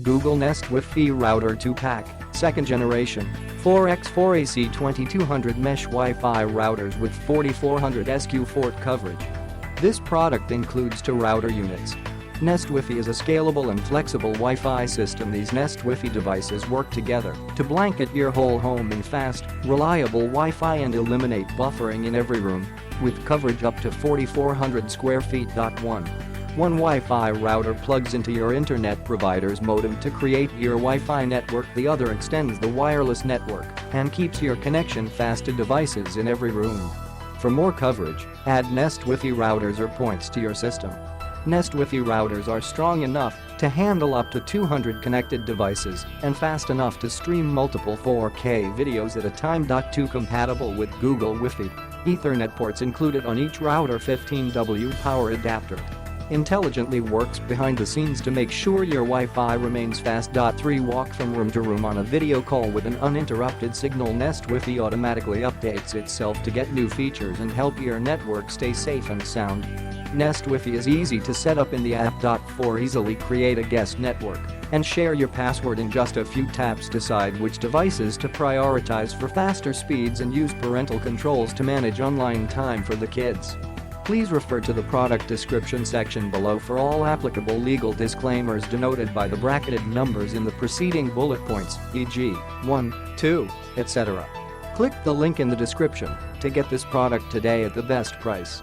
Google Nest Wi-Fi Router 2-pack, 2nd generation, 4x4AC 2200 mesh Wi-Fi routers with 4400 SQ Fort coverage. This product includes 2 router units. Nest Wifi is a scalable and flexible Wi-Fi system. These Nest Wifi devices work together to blanket your whole home in fast, reliable Wi-Fi and eliminate buffering in every room, with coverage up to 4,400 square feet. One Wi-Fi router plugs into your internet provider's modem to create your Wi-Fi network. The other extends the wireless network and keeps your connection fast to devices in every room. For more coverage, add Nest Wifi routers or points to your system. Nest Wifi routers are strong enough to handle up to 200 connected devices and fast enough to stream multiple 4K videos at a time. 2 compatible with Google Wifi. Ethernet ports included on each router. 15W power adapter intelligently works behind the scenes to make sure your Wi-Fi remains fast. 3 walk from room to room on a video call with an uninterrupted signal. Nest Wifi automatically updates itself to get new features and help your network stay safe and sound. Nest Wifi is easy to set up in the app. 4 easily create a guest network and share your password in just a few taps. Decide which devices to prioritize for faster speeds and use parental controls to manage online time for the kids. Please refer to the product description section below for all applicable legal disclaimers denoted by the bracketed numbers in the preceding bullet points, e.g., 1, 2, etc. Click the link in the description to get this product today at the best price.